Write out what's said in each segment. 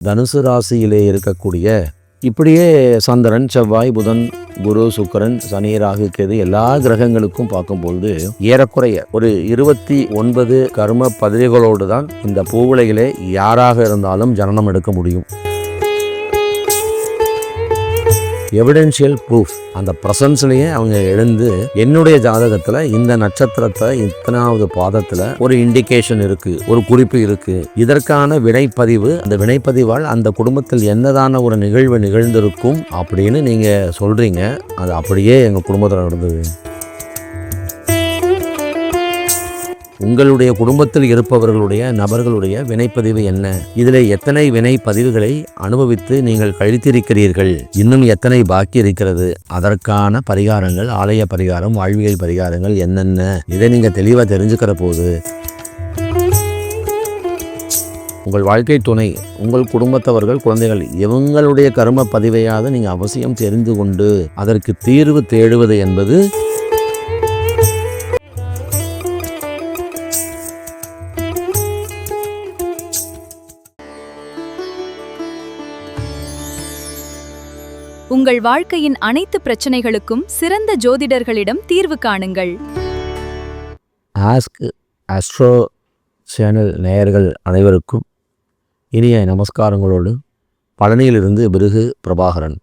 தனுசு ராசியிலே இருக்கக்கூடிய இப்படியே சந்திரன், செவ்வாய், புதன், குரு, சுக்கிரன், சனி, ராகு, கேது எல்லா கிரகங்களுக்கும் பார்க்கும்பொழுது ஏறக்குறைய ஒரு 29 கர்ம பதிவுகளோடு தான் இந்த பூவுலகிலே யாராக இருந்தாலும் ஜனனம் எடுக்க முடியும். எவிடென்ஷியல் ப்ரூஃப் அந்த ப்ரெசன்ஸ்லேயே அவங்க எழுந்து என்னுடைய ஜாதகத்தில் இந்த நட்சத்திரத்தை இத்தனாவது பாதத்தில் ஒரு இண்டிகேஷன் இருக்கு, ஒரு குறிப்பு இருக்கு, இதற்கான வினைப்பதிவு, அந்த வினைப்பதிவால் அந்த குடும்பத்தில் என்னதான ஒரு நிகழ்வு நிகழ்ந்திருக்கும் அப்படின்னு நீங்க சொல்றீங்க. அது அப்படியே எங்க குடும்பத்தில் நடந்தது. உங்களுடைய குடும்பத்தில் இருப்பவர்களுடைய நபர்களுடைய வினைப்பதிவு என்ன, இதில் எத்தனை வினைப்பதிவுகளை அனுபவித்து நீங்கள் கழித்திருக்கிறீர்கள், இன்னும் எத்தனை பாக்கி இருக்கிறது, அதற்கான பரிகாரங்கள், ஆலய பரிகாரம், வாழ்வியல் பரிகாரங்கள் என்னென்ன, இதை நீங்கள் தெளிவாக தெரிஞ்சுக்கிற போது உங்கள் வாழ்க்கை துணை, உங்கள் குடும்பத்தவர்கள், குழந்தைகள் இவங்களுடைய கர்ம பதிவையாவது நீங்கள் அவசியம் தெரிந்து கொண்டு அதற்கு தீர்வு தேடுவது என்பது உங்கள் வாழ்க்கையின் அனைத்து பிரச்சனைகளுக்கும் சிறந்த ஜோதிடர்களிடம் தீர்வு காணுங்கள். ஆஸ்க் ஆஸ்ட்ரோ சேனல் நேயர்கள் அனைவருக்கும் இனிய நமஸ்காரங்களோடு பழனியிலிருந்து பிருகு பிரபாகரன்.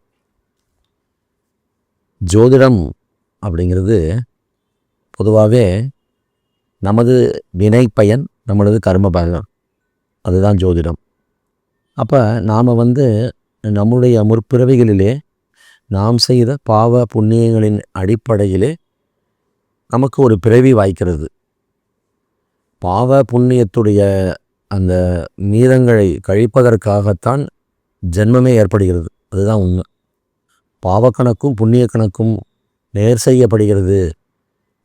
ஜோதிடம் அப்படிங்கிறது பொதுவாகவே நமது வினை பயன், நம்மளது கர்ம பயன், அதுதான் ஜோதிடம். அப்போ நாம் நம்முடைய முற்பிறவிகளிலே நாம் செய்த பாவ புண்ணியங்களின் அடிப்படையிலே நமக்கு ஒரு பிறவி வாய்க்கிறது. பாவ புண்ணியத்துடைய அந்த மீதங்களை கழிப்பதற்காகத்தான் ஜென்மமே ஏற்படுகிறது. அதுதான் உண்மை. பாவக்கணக்கும் புண்ணிய கணக்கும் நேர் செய்யப்படுகிறது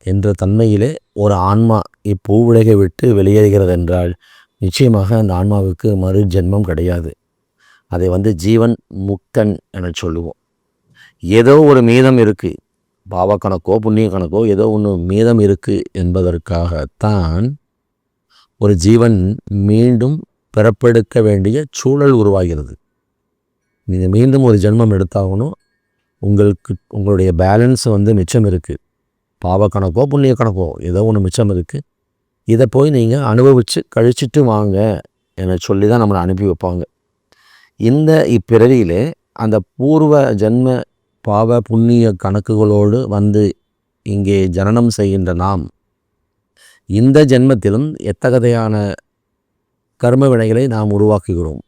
என்ற தன்மையிலே ஒரு ஆன்மா இப்பூவுலகை விட்டு வெளியேறுகிறது என்றால் நிச்சயமாக அந்த ஆன்மாவுக்கு மறு ஜென்மம் கிடையாது. அதை ஜீவன் முக்தன் என சொல்லுவோம். ஏதோ ஒரு மீதம் இருக்குது, பாவக்கணக்கோ புண்ணிய கணக்கோ ஏதோ ஒன்று மீதம் இருக்குது என்பதற்காகத்தான் ஒரு ஜீவன் மீண்டும் பிறப்பெடுக்க வேண்டிய சூழல் உருவாகிறது. நீங்கள் மீண்டும் ஒரு ஜென்மம் எடுத்தாகணும். உங்களுடைய பேலன்ஸ் மிச்சம் இருக்குது. பாவக்கணக்கோ புண்ணிய கணக்கோ ஏதோ ஒன்று மிச்சம் இருக்குது. இதை போய் நீங்கள் அனுபவித்து கழிச்சிட்டு வாங்க என சொல்லி தான் நம்மளை அனுப்பி வைப்பாங்க. இந்த இப்பிறவியிலே அந்த பூர்வ ஜென்ம பாவ புண்ணிய கணக்குகளோடு இங்கே ஜனனம் செய்கின்ற நாம் இந்த ஜென்மத்திலும் எத்தகையான கர்ம வினைகளை நாம் உருவாக்குகிறோம்,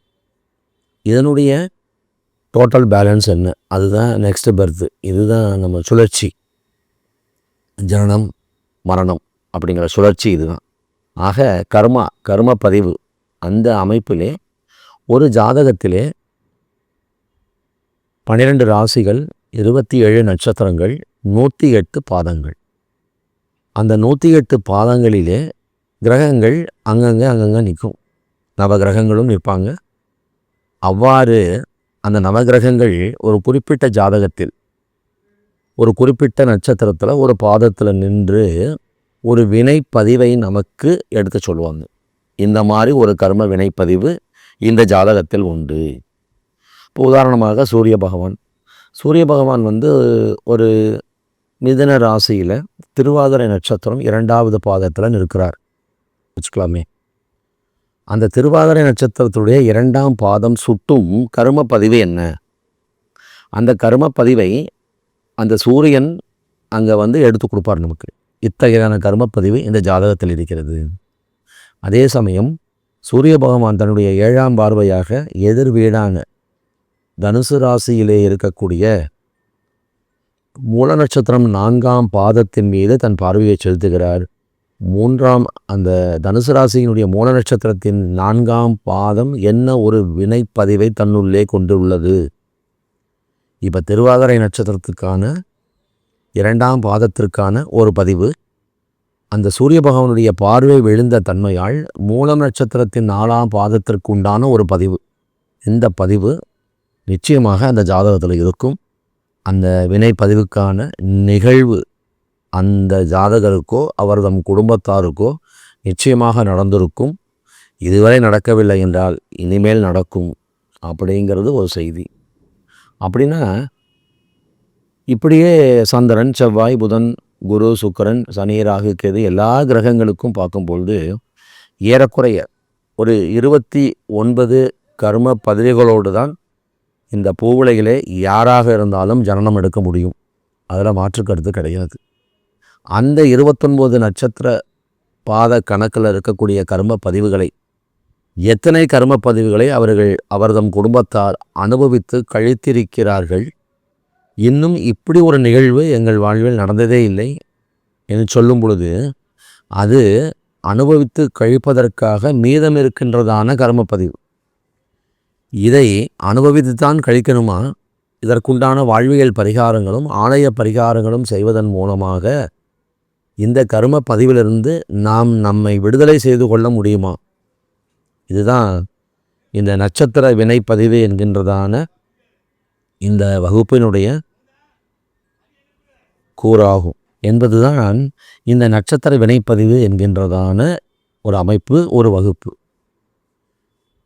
இதனுடைய டோட்டல் பேலன்ஸ் என்ன, அதுதான் நெக்ஸ்ட் பர்த். இதுதான் நம்ம சுழற்சி, ஜனனம் மரணம் அப்படிங்கிற சுழற்சி இதுதான். ஆக கர்ம பதிவு அந்த அமைப்பிலே ஒரு ஜாதகத்திலே 12 ராசிகள், 27 நட்சத்திரங்கள், 108 பாதங்கள். அந்த 108 பாதங்களிலே கிரகங்கள் அங்கங்கே நிற்கும், நவகிரகங்களும் நிற்பாங்க. அவ்வாறு அந்த நவகிரகங்கள் ஒரு குறிப்பிட்ட ஜாதகத்தில் ஒரு குறிப்பிட்ட நட்சத்திரத்தில் ஒரு பாதத்தில் நின்று ஒரு வினைப்பதிவை நமக்கு எடுத்து சொல்லுவாங்க. இந்த மாதிரி ஒரு கர்ம வினைப்பதிவு இந்த ஜாதகத்தில் உண்டு. இப்போ உதாரணமாக சூரிய பகவான் ஒரு மிதுன ராசியில் திருவாதிரை நட்சத்திரம் 2வது பாதத்தில் நிற்கிறார் வச்சுக்கலாமே. அந்த திருவாதிரை நட்சத்திரத்துடைய 2ஆம் பாதம் சுட்டும் கர்ம பதிவு என்ன, அந்த கர்ம பதிவை அந்த சூரியன் அங்கே எடுத்து கொடுப்பார் நமக்கு. இத்தகையான கர்மப்பதிவு இந்த ஜாதகத்தில் இருக்கிறது. அதே சமயம் சூரிய பகவான் தன்னுடைய 7ஆம் பார்வையாக எதிர் வீடான தனுசு ராசியிலே இருக்கக்கூடிய மூல நட்சத்திரம் 4ஆம் பாதத்தின் மீது தன் பார்வையை செலுத்துகிறார். அந்த தனுசு ராசியினுடைய மூல நட்சத்திரத்தின் 4ஆம் பாதம் என்ன ஒரு வினைப்பதிவை தன்னுள்ளே கொண்டுள்ளது. இப்போ திருவாதிரை நட்சத்திரத்துக்கான 2ஆம் பாதத்திற்கான ஒரு பதிவு, அந்த சூரிய பகவானுடைய பார்வை விழுந்த தன்மையால் மூலம் நட்சத்திரத்தின் 4ஆம் பாதத்திற்கு உண்டான ஒரு பதிவு. இந்த பதிவு நிச்சயமாக அந்த ஜாதகத்தில் இருக்கும். அந்த வினைப்பதிவுக்கான நிகழ்வு அந்த ஜாதகருக்கோ அவர்தம் குடும்பத்தாருக்கோ நிச்சயமாக நடந்திருக்கும். இதுவரை நடக்கவில்லை என்றால் இனிமேல் நடக்கும் அப்படிங்கிறது ஒரு செய்தி. அப்படின்னா இப்படியே சந்திரன், செவ்வாய், புதன், குரு, சுக்கிரன், சனி, ராகு, கேது எல்லா கிரகங்களுக்கும் பார்க்கும்பொழுது ஏறக்குறைய ஒரு 29 கர்ம பதிவுகளோடு தான் இந்த பூவுலகிலே யாராக இருந்தாலும் ஜனனம் எடுக்க முடியும். அதில் மாற்றுக்கருத்து கிடையாது. அந்த 29 நட்சத்திர பாத கணக்கில் இருக்கக்கூடிய கர்ம பதிவுகளை, எத்தனை கர்ம பதிவுகளை அவர்தம் குடும்பத்தார் அனுபவித்து கழித்திருக்கிறார்கள். இன்னும் இப்படி ஒரு நிகழ்வு எங்கள் வாழ்வில் நடந்ததே இல்லை என்று சொல்லும் பொழுது, அது அனுபவித்து கழிப்பதற்காக மீதம் இருக்கின்றதான கர்மப்பதிவு. இதை அனுபவித்துத்தான் கழிக்கணுமா? இதற்குண்டான வாழ்வியல் பரிகாரங்களும் ஆலய பரிகாரங்களும் செய்வதன் மூலமாக இந்த கர்ம பதிவிலிருந்து நாம் நம்மை விடுதலை செய்து கொள்ள முடியுமா? இதுதான் இந்த நட்சத்திர வினைப்பதிவு என்கின்றதான இந்த வகுப்பினுடைய கூறாகும் என்பதுதான் இந்த நட்சத்திர வினைப்பதிவு என்கின்றதான ஒரு அமைப்பு, ஒரு வகுப்பு.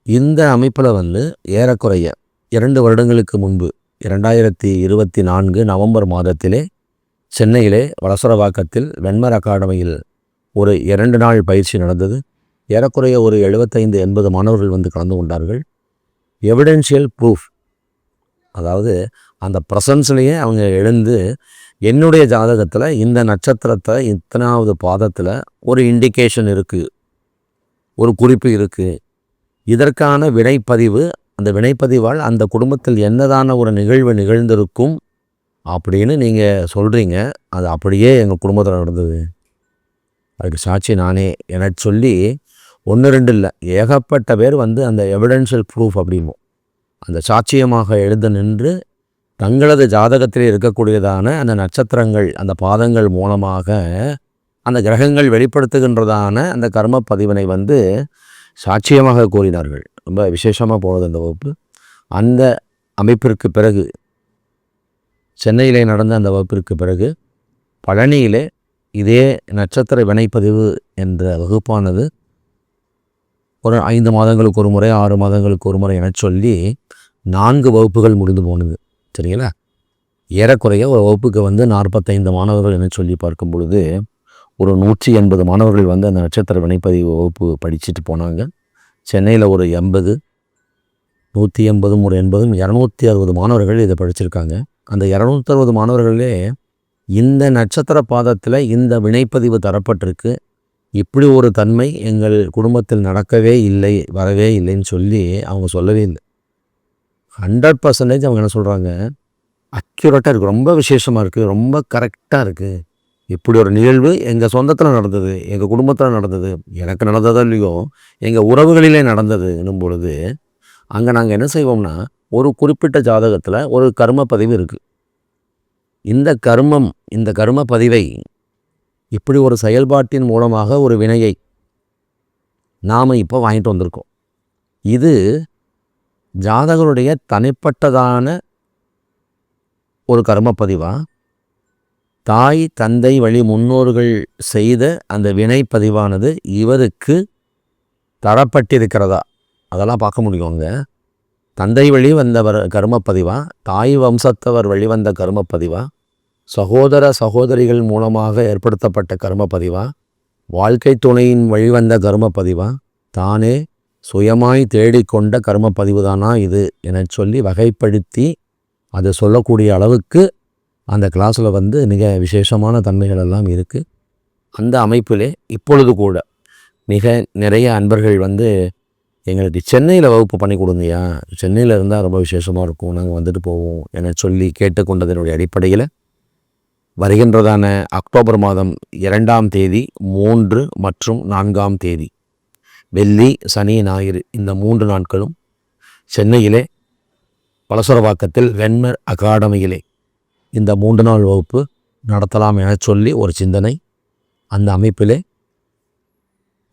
இந்த அமைப்பில் ஏறக்குறைய 2 வருடங்களுக்கு முன்பு 2024 நவம்பர் மாதத்திலே சென்னையிலே வளசரவாக்கத்தில் வெண்மர் அகாடமியில் ஒரு 2 நாள் பயிற்சி நடந்தது. ஏறக்குறைய ஒரு 75-80 மாணவர்கள் கலந்து கொண்டார்கள். எவிடென்ஷியல் ப்ரூஃப், அதாவது அந்த ப்ரெசன்ஸ்லேயே அவங்க எழுந்து என்னுடைய ஜாதகத்தில் இந்த நட்சத்திரத்தை இத்தனாவது பாதத்தில் ஒரு இண்டிகேஷன் இருக்குது, ஒரு குறிப்பு இருக்குது, இதற்கான வினைப்பதிவு, அந்த வினைப்பதிவால் அந்த குடும்பத்தில் என்னதான ஒரு நிகழ்வு நிகழ்ந்திருக்கும் அப்படின்னு நீங்கள் சொல்கிறீங்க. அது அப்படியே எங்கள் குடும்பத்தில் நடந்தது, அதுக்கு சாட்சி நானே என சொல்லி 1-2 இல்லை, ஏகப்பட்ட பேர் அந்த எவிடென்ஷியல் ப்ரூஃப் அப்படிம்போம் அந்த சாட்சியமாக எழுத நின்று தங்களது ஜாதகத்தில் இருக்கக்கூடியதான அந்த நட்சத்திரங்கள், அந்த பாதங்கள் மூலமாக அந்த கிரகங்கள் வெளிப்படுத்துகின்றதான அந்த கர்ம பதிவினை சாட்சியமாக கூறினார்கள். ரொம்ப விசேஷமாக போனது அந்த வகுப்பு. அந்த அமைப்பிற்கு பிறகு, சென்னையிலே நடந்த அந்த வகுப்பிற்கு பிறகு பழனியிலே இதே நட்சத்திர வினைப்பதிவு என்ற வகுப்பானது ஒரு 5 மாதங்களுக்கு ஒரு முறை, 6 மாதங்களுக்கு ஒரு முறை என சொல்லி 4 வகுப்புகள் முடிந்து போனது. சரிங்களா? ஏறக்குறைய ஒரு வகுப்புக்கு 45 மாணவர்கள் என சொல்லி பார்க்கும் பொழுது ஒரு 180 மாணவர்கள் அந்த நட்சத்திர வினைப்பதிவு வகுப்பு படிச்சுட்டு போனாங்க. சென்னையில் ஒரு 80, 180, ஒரு 80, 260 மாணவர்கள் இதை படிச்சிருக்காங்க. அந்த 260 மாணவர்களே இந்த நட்சத்திர பாதத்தில் இந்த வினைப்பதிவு தரப்பட்டிருக்கு, இப்படி ஒரு தன்மை எங்கள் குடும்பத்தில் நடக்கவே இல்லை, வரவே இல்லைன்னு சொல்லி அவங்க சொல்லவே இல்லை. 100% அவங்க என்ன சொல்கிறாங்க, அக்யூரேட்டாக இருக்குது, ரொம்ப விசேஷமாக இருக்குது, ரொம்ப கரெக்டாக இருக்குது. இப்படி ஒரு நிகழ்வு எங்கள் சொந்தத்தில் நடந்தது, எங்கள் குடும்பத்தில் நடந்தது, எனக்கு நடந்ததோ இல்லையோ எங்கள் உறவுகளிலே நடந்தது என்னும் பொழுது அங்கே நாங்கள் என்ன செய்வோம்னா, ஒரு குறிப்பிட்ட ஜாதகத்தில் ஒரு கர்ம பதிவு இருக்குது. இந்த கர்ம பதிவை இப்படி ஒரு செயல்பாட்டின் மூலமாக ஒரு வினையை நாம் இப்போ வாங்கிட்டு வந்திருக்கோம். இது ஜாதகருடைய தனிப்பட்டதான ஒரு கர்மப்பதிவா, தாய் தந்தை வழி முன்னோர்கள் செய்த அந்த வினைப்பதிவானது இவருக்கு தரப்பட்டிருக்கிறதா, அதெல்லாம் பார்க்க முடியுங்க. தந்தை வழி வந்தவர் கர்மப்பதிவா, தாய் வம்சத்தவர் வழிவந்த கர்மப்பதிவா, சகோதர சகோதரிகள் மூலமாக ஏற்படுத்தப்பட்ட கர்மப்பதிவா, வாழ்க்கை துணையின் வழிவந்த கர்மப்பதிவா, தானே சுயமாய் தேடிக்கொண்ட கர்மப்பதிவு தானா இது என சொல்லி வகைப்படுத்தி அதை சொல்லக்கூடிய அளவுக்கு அந்த கிளாஸில் மிக விசேஷமான தன்மைகள் எல்லாம் இருக்குது. அந்த அமைப்பிலே இப்பொழுது கூட மிக நிறைய அன்பர்கள் எங்களுக்கு சென்னையில் வகுப்பு பண்ணி கொடுங்கய்யா, சென்னையில் இருந்தால் ரொம்ப விசேஷமாக இருக்கும், நாங்கள் வந்துட்டு போவோம் என சொல்லி கேட்டுக்கொண்டதனுடைய அடிப்படையில் வருகின்றதான அக்டோபர் மாதம் 2ஆம் தேதி, 3 மற்றும் 4ஆம் தேதி, வெள்ளி, சனி, ஞாயிறு, இந்த 3 நாட்களும் சென்னையிலே வளசரவாக்கத்தில் வெண்மர் அகாடமியிலே இந்த 3 நாள் வகுப்பு நடத்தலாம் என சொல்லி ஒரு சிந்தனை. அந்த அமைப்பிலே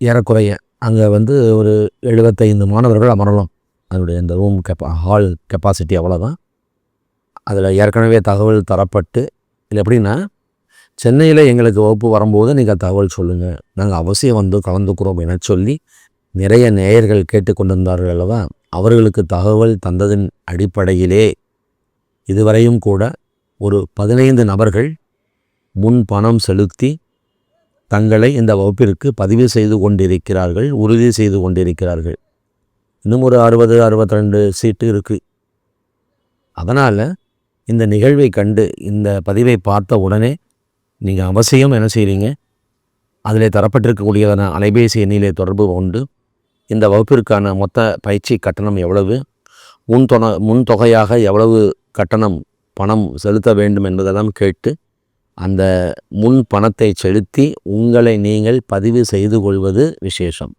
ஏறக்குறைய அங்கே ஒரு 75 மாணவர்கள் அமரலாம். அதனுடைய இந்த ரூம் ஹால் கெப்பாசிட்டி அவ்வளோதான். அதில் ஏற்கனவே தகவல் தரப்பட்டு, இல்லை எப்படின்னா, சென்னையில் எங்களுக்கு வகுப்பு வரும்போது நீங்கள் தகவல் சொல்லுங்கள், நாங்கள் அவசியம் கலந்துக்கிறோம் என சொல்லி நிறைய நேயர்கள் கேட்டுக்கொண்டிருந்தார்கள் அல்லவா. அவர்களுக்கு தகவல் தந்ததின் அடிப்படையிலே இதுவரையும் கூட ஒரு 15 நபர்கள் முன் பணம் செலுத்தி தங்களை இந்த வகுப்பிற்கு பதிவு செய்து கொண்டிருக்கிறார்கள், உறுதி செய்து கொண்டிருக்கிறார்கள். இன்னும் ஒரு 62 சீட்டு இருக்குது. அதனால் இந்த நிகழ்வை கண்டு இந்த பதிவை பார்த்த உடனே நீங்கள் அவசியம் என்ன செய்கிறீங்க, அதில் தரப்பட்டிருக்கக்கூடியதான அலைபேசி எண்ணிலே தொடர்பு கொண்டு இந்த வகுப்பிற்கான மொத்த பயிற்சி கட்டணம் எவ்வளவு, முன் தொகையாக எவ்வளவு கட்டணம் பணம் செலுத்த வேண்டும் என்பதெல்லாம் கேட்டு அந்த முன் பணத்தை செலுத்தி உங்களை நீங்கள் பதிவு செய்து கொள்வது விசேஷம்.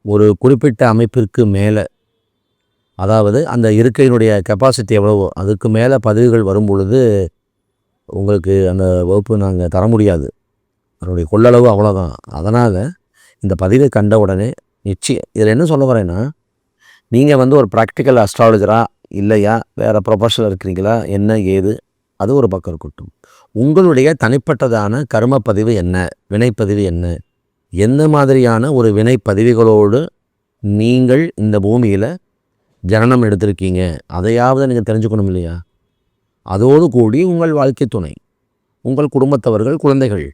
ஒரு குறிப்பிட்ட அமைப்பிற்கு மேலே, அதாவது அந்த இருக்கையினுடைய கெப்பாசிட்டி எவ்வளவோ அதுக்கு மேலே பதிவுகள் வரும் பொழுது உங்களுக்கு அந்த வகுப்பு நாங்கள் தர முடியாது. அதனுடைய கொள்ளளவு அவ்வளோதான். அதனால் இந்த பதிவை கண்ட உடனே நிச்சயம் இதில் என்ன சொல்ல வரேன்னா, நீங்கள் ஒரு ப்ராக்டிக்கல் அஸ்ட்ராலஜராக இல்லையா, வேறு ப்ரொஃபஷனல் இருக்கிறீங்களா, என்ன ஏது அது ஒரு பக்கம் இருக்கட்டும். உங்களுடைய தனிப்பட்டதான கர்ம பதிவு என்ன, வினைப்பதிவு என்ன, எந்த மாதிரியான ஒரு வினைப்பதிவுகளோடு நீங்கள் இந்த பூமியில் ஜனனம் எடுத்திருக்கீங்க, அதையாவது நீங்கள் தெரிஞ்சுக்கணும் இல்லையா? அதோடு கூடி உங்கள் வாழ்க்கை துணை, உங்கள் குடும்பத்தவர்கள், குழந்தைகள்,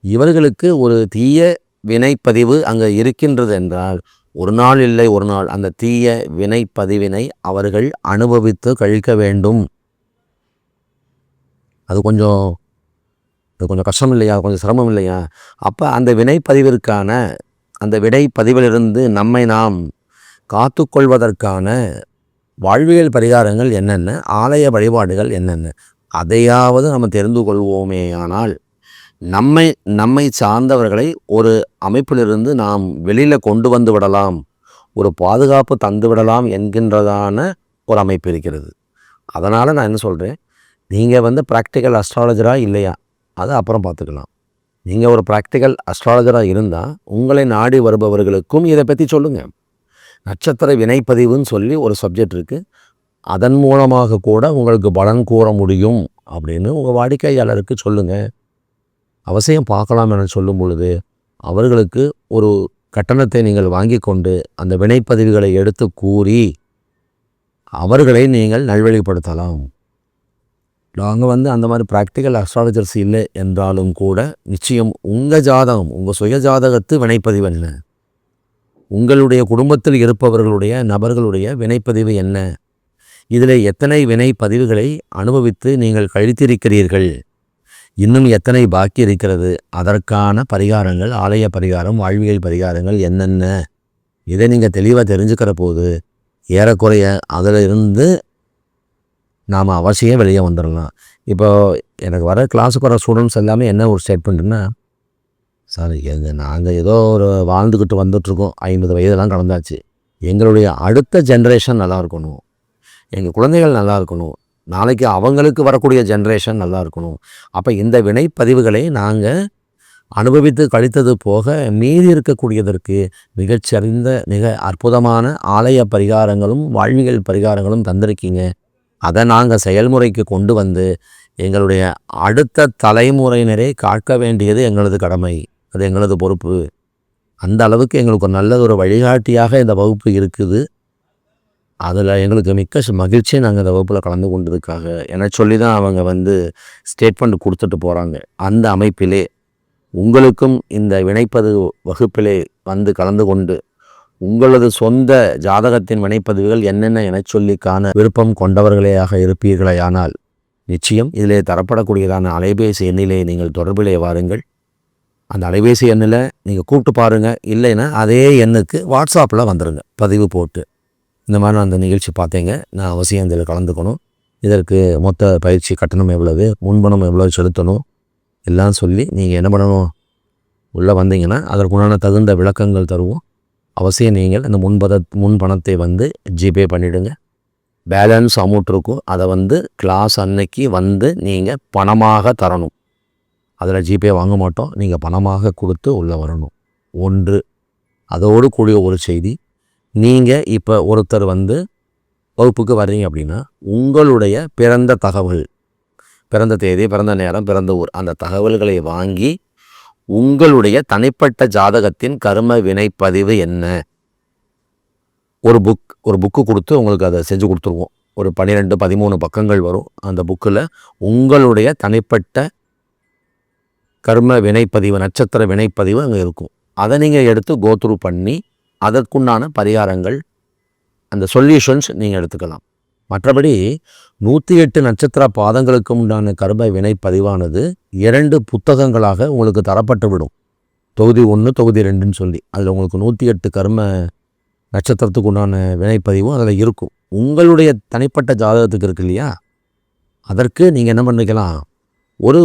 இவர்களுக்கு ஒரு தீய வினைப்பதிவு அங்கே இருக்கின்றது என்றால் ஒரு நாள் இல்லை ஒரு நாள் அந்த தீய வினைப்பதிவினை அவர்கள் அனுபவித்து கழிக்க வேண்டும். அது கொஞ்சம் கஷ்டம் இல்லையா, கொஞ்சம் சிரமம் இல்லையா? அப்போ அந்த வினைப்பதிவிற்கான அந்த வினைப்பதிவிலிருந்து நம்மை நாம் காத்து கொள்வதற்கான வாழ்வியல் பரிகாரங்கள் என்னென்ன, ஆலய வழிபாடுகள் என்னென்ன, அதையாவது நம்ம தெரிந்து கொள்வோமே. ஆனால் நம்மை சார்ந்தவர்களை ஒரு அமைப்பிலிருந்து நாம் வெளியில் கொண்டு வந்து விடலாம், ஒரு பாதுகாப்பு தந்து விடலாம் என்கின்றதான ஒரு அமைப்பு இருக்கிறது. அதனால் நான் என்ன சொல்கிறேன், நீங்கள் ப்ராக்டிக்கல் அஸ்ட்ராலஜராக இல்லையா அதை அப்புறம் பார்த்துக்கலாம். நீங்கள் ஒரு ப்ராக்டிக்கல் அஸ்ட்ராலஜராக இருந்தால் உங்களை நாடி வருபவர்களுக்கும் இதை பற்றி சொல்லுங்கள். நட்சத்திர வினைப்பதிவுன்னு சொல்லி ஒரு சப்ஜெக்ட் இருக்குது, அதன் மூலமாக கூட உங்களுக்கு பலன் கூற முடியும் அப்படின்னு உங்கள் வாடிக்கையாளருக்கு சொல்லுங்கள். அவசியம் பார்க்கலாம் என சொல்லும் பொழுது அவர்களுக்கு ஒரு கட்டணத்தை நீங்கள் வாங்கி கொண்டு அந்த வினைப்பதிவுகளை எடுத்து கூறி அவர்களை நீங்கள் நல்வழிப்படுத்தலாம். நாங்கள் அந்த மாதிரி ப்ராக்டிக்கல் அஸ்ட்ராலஜர்ஸ் இல்லை என்றாலும் கூட நிச்சயம் உங்கள் ஜாதகம், உங்கள் சுய ஜாதகத்து வினைப்பதிவு என்ன, உங்களுடைய குடும்பத்தில் இருப்பவர்களுடைய நபர்களுடைய வினைப்பதிவு என்ன, இதில் எத்தனை வினைப்பதிவுகளை அனுபவித்து நீங்கள் கழித்திருக்கிறீர்கள், இன்னும் எத்தனை பாக்கி இருக்கிறது, அதற்கான பரிகாரங்கள், ஆலய பரிகாரம், வாழ்வியல் பரிகாரங்கள் என்னென்ன, இதை நீங்கள் தெளிவாக தெரிஞ்சுக்கிற போது ஏறக்குறைய அதில் இருந்து நாம் அவசியம் வெளியே வந்துடலாம். இப்போ எனக்கு வர கிளாஸுக்கு வர ஸ்டூடெண்ட்ஸ் எல்லாமே என்ன ஒரு ஸ்டேட்மெண்ட்னா, சார் நாங்கள் ஏதோ ஒரு வாழ்ந்துக்கிட்டு வந்துட்ருக்கோம், 50 வயதெல்லாம் கடந்தாச்சு, எங்களுடைய அடுத்த ஜென்ரேஷன் நல்லா இருக்கணும், எங்கள் குழந்தைகள் நல்லா இருக்கணும், நாளைக்கு அவங்களுக்கு வரக்கூடிய ஜென்ரேஷன் நல்லா இருக்கணும். அப்போ இந்த வினைப்பதிவுகளை நாங்கள் அனுபவித்து கழித்தது போக மீறி இருக்கக்கூடியதற்கு மிகச்சிறந்த மிக அற்புதமான ஆலய பரிகாரங்களும் வாழ்வியல் பரிகாரங்களும் தந்திருக்கீங்க. அதை நாங்கள் செயல்முறைக்கு கொண்டு வந்து எங்களுடைய அடுத்த தலைமுறையினரை காக்க வேண்டியது எங்களது கடமை, அது எங்களது பொறுப்பு. அந்த அளவுக்கு எங்களுக்கு ஒரு நல்ல ஒரு வழிகாட்டியாக இந்த வகுப்பு இருக்குது. அதில் எங்களுக்கு மிக்க மகிழ்ச்சி. நாங்கள் இந்த வகுப்பில் கலந்து கொண்டதுக்காக என சொல்லி தான் அவங்க ஸ்டேட்மெண்ட் கொடுத்துட்டு போகிறாங்க. அந்த அமைப்பிலே உங்களுக்கும் இந்த வினைப்பதிவு வகுப்பிலே கலந்து கொண்டு உங்களது சொந்த ஜாதகத்தின் வினைப்பதிவுகள் என்னென்ன என சொல்லிக்கான விருப்பம் கொண்டவர்களேயாக இருப்பீர்களேயானால் நிச்சயம் இதிலே தரப்படக்கூடியதான அலைபேசி எண்ணிலே நீங்கள் தொடர்பிலே வாருங்கள். அந்த அலைபேசி எண்ணில் நீங்கள் கூப்பிட்டு பாருங்கள். இல்லைன்னா அதே எண்ணுக்கு வாட்ஸ்அப்பில் வந்துடுங்க, பதிவு போட்டு இந்த மாதிரி நான் அந்த நிகழ்ச்சி பார்த்தேங்க, நான் அவசியம் இதில் கலந்துக்கணும், இதற்கு மொத்த பயிற்சி கட்டணம் எவ்வளவு, முன்பணம் எவ்வளவு செலுத்தணும் எல்லாம் சொல்லி நீங்கள் என்ன பண்ணணும், உள்ளே வந்தீங்கன்னா அதற்குண்டான தகுந்த விளக்கங்கள் தருவோம். அவசியம் நீங்கள் அந்த முன்பணத்தை ஜிபே பண்ணிவிடுங்க. பேலன்ஸ் அமௌண்ட் இருக்கும், அதை கிளாஸ் அன்னைக்கு நீங்கள் பணமாக தரணும். அதில் ஜிபே வாங்க மாட்டோம், நீங்கள் பணமாக கொடுத்து உள்ளே வரணும். ஒன்று. அதோடு கூடிய ஒரு செய்தி, நீங்கள் இப்போ ஒருத்தர் வகுப்புக்கு வர்றீங்க அப்படின்னா உங்களுடைய பிறந்த தகவல், பிறந்த தேதி, பிறந்த நேரம், பிறந்த ஊர், அந்த தகவல்களை வாங்கி உங்களுடைய தனிப்பட்ட ஜாதகத்தின் கர்ம வினைப்பதிவு என்ன, ஒரு புக்கு கொடுத்து உங்களுக்கு அதை செஞ்சு கொடுத்துருவோம். ஒரு 12 13 பக்கங்கள் வரும். அந்த புக்கில் உங்களுடைய தனிப்பட்ட கர்ம வினைப்பதிவு, நட்சத்திர வினைப்பதிவு அங்கே இருக்கும். அதை நீங்கள் எடுத்து கோத்ரூ பண்ணி அதற்குண்டான பரிகாரங்கள், அந்த சொல்யூஷன்ஸ் நீங்கள் எடுத்துக்கலாம். மற்றபடி 108 நட்சத்திர பாதங்களுக்கு உண்டான கர்ம வினைப்பதிவானது 2 புத்தகங்களாக உங்களுக்கு தரப்பட்டு விடும். தொகுதி 1, தொகுதி 2ன்னு சொல்லி அதில் உங்களுக்கு 108 கர்ம நட்சத்திரத்துக்கு உண்டான வினைப்பதிவும் அதில் இருக்கும். உங்களுடைய தனிப்பட்ட ஜாதகத்துக்கு இருக்கு இல்லையா, அதற்கு நீங்கள் என்ன பண்ணிக்கலாம், ஒரு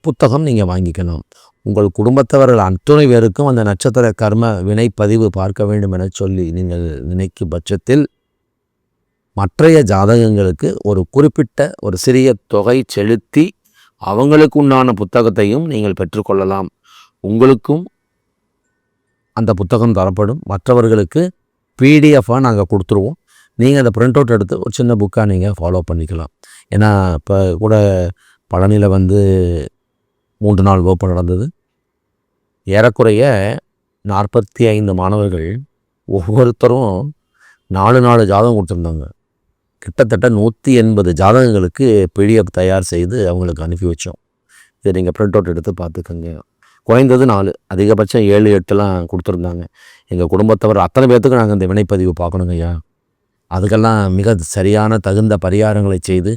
புத்தகம் நீங்கள் வாங்கிக்கலாம். உங்கள் குடும்பத்தவர்கள் அத்துணை பேருக்கும் அந்த நட்சத்திர கர்ம வினைப்பதிவு பார்க்க வேண்டும் என சொல்லி நீங்கள் நினைக்கும் பட்சத்தில் மற்றைய ஜாதகங்களுக்கு ஒரு குறிப்பிட்ட ஒரு சிறிய தொகை செலுத்தி அவங்களுக்கு உண்டான புத்தகத்தையும் நீங்கள் பெற்றுக்கொள்ளலாம். உங்களுக்கும் அந்த புத்தகம் தரப்படும். மற்றவர்களுக்கு பிடிஎஃபாக நாங்கள் கொடுத்துருவோம். நீங்கள் அதை பிரிண்ட் அவுட் எடுத்து ஒரு சின்ன புக்காக நீங்கள் ஃபாலோ பண்ணிக்கலாம். ஏன்னா இப்போ கூட பழனியில் 3 நாள் வகுப்பு நடந்தது. ஏறக்குறைய 45 மாணவர்கள் ஒவ்வொருத்தரும் 4 ஜாதகம் கொடுத்துருந்தாங்க. கிட்டத்தட்ட 180 ஜாதகங்களுக்கு பிடிஎஃப் தயார் செய்து அவங்களுக்கு அனுப்பி வச்சோம். இதை நீங்கள் பிரிண்ட் அவுட் எடுத்து பார்த்துக்கோங்க. குறைந்தது 4, அதிகபட்சம் 7 8 கொடுத்துருந்தாங்க. எங்கள் குடும்பத்தவர் அத்தனை பேர்த்துக்கு நாங்கள் இந்த வினைப்பதிவு பார்க்கணுங்க ஐயா. அதுக்கெல்லாம் மிக சரியான தகுந்த பரிகாரங்களை செய்து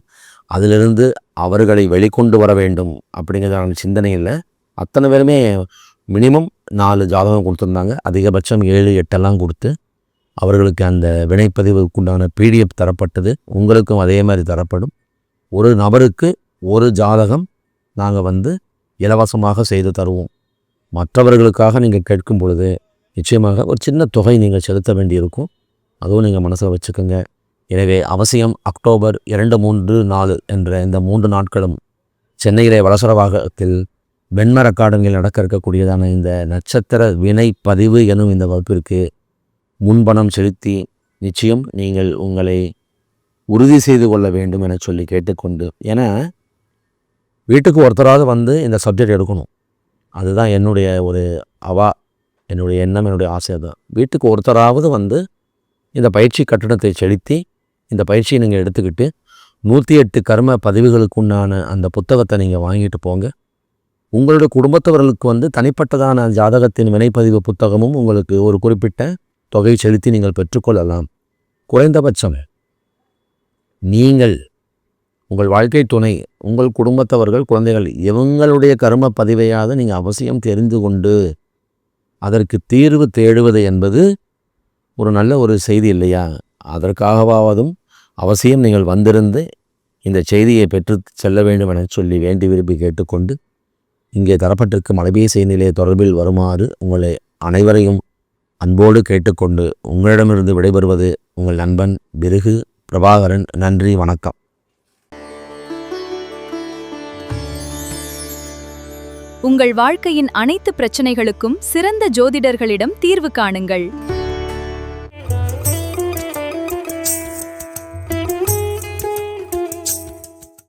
அதிலிருந்து அவர்களை வெளிக்கொண்டு வர வேண்டும் அப்படிங்கிறதான சிந்தனையில் அத்தனை பேருமே மினிமம் 4 ஜாதகம் கொடுத்துருந்தாங்க. அதிகபட்சம் 7 8 கொடுத்து அவர்களுக்கு அந்த வினைப்பதிவுக்குண்டான பிடிஎஃப் தரப்பட்டது. உங்களுக்கும் அதே மாதிரி தரப்படும். ஒரு நபருக்கு ஒரு ஜாதகம் நாங்கள் இலவசமாக செய்து தருவோம். மற்றவர்களுக்காக நீங்கள் கேட்கும் பொழுது நிச்சயமாக ஒரு சின்ன தொகை நீங்கள் செலுத்த வேண்டியிருக்கும். அதுவும் நீங்கள் மனசில் வச்சுக்கோங்க. எனவே அவசியம் அக்டோபர் 2, 3, 4 என்ற இந்த 3 நாட்களும் சென்னையிலே வளசரவாகத்தில் வெண்மர அகாடமியில் நடக்க இருக்கக்கூடியதான இந்த நட்சத்திர வினைப்பதிவு எனும் இந்த வகுப்பிற்கு முன்பணம் செலுத்தி நிச்சயம் நீங்கள் உங்களை உறுதி செய்து கொள்ள வேண்டும் என சொல்லி கேட்டுக்கொண்டு, ஏன்னா வீட்டுக்கு ஒருத்தராவது இந்த சப்ஜெக்ட் எடுக்கணும். அதுதான் என்னுடைய ஒரு என்னுடைய எண்ணம், என்னுடைய ஆசை தான். வீட்டுக்கு ஒருத்தராவது இந்த பயிற்சி கட்டணத்தை செலுத்தி இந்த பயிற்சியை நீங்கள் எடுத்துக்கிட்டு 108 கர்ம பதிவுகளுக்கு உண்டான அந்த புத்தகத்தை நீங்கள் வாங்கிட்டு போங்க. உங்களுடைய குடும்பத்தவர்களுக்கு தனிப்பட்டதான ஜாதகத்தின் வினைப்பதிவு புத்தகமும் உங்களுக்கு ஒரு குறிப்பிட்ட தொகை செலுத்தி நீங்கள் பெற்றுக்கொள்ளலாம். குறைந்தபட்சம் நீங்கள், உங்கள் வாழ்க்கை துணை, உங்கள் குடும்பத்தவர்கள், குழந்தைகள் இவங்களுடைய கர்ம பதிவையாவது நீங்கள் அவசியம் தெரிந்து கொண்டு அதற்கு தீர்வு தேடுவது என்பது ஒரு நல்ல ஒரு செய்தி இல்லையா? அதற்காகவாவதும் அவசியம் நீங்கள் வந்திருந்து இந்த செய்தியை பெற்று செல்ல வேண்டும் என சொல்லி வேண்டி விரும்பி கேட்டுக்கொண்டு, இங்கே தரப்பட்டிருக்கும் அலைபேசி நிலைய தொடர்பில் வருமாறு உங்களை அனைவரையும் அன்போடு கேட்டுக்கொண்டு உங்களிடமிருந்து விடைபெறுவது உங்கள் நண்பன் பிருகு பிரபாகரன். நன்றி, வணக்கம். உங்கள் வாழ்க்கையின் அனைத்து பிரச்சனைகளுக்கும் சிறந்த ஜோதிடர்களிடம் தீர்வு காணுங்கள்.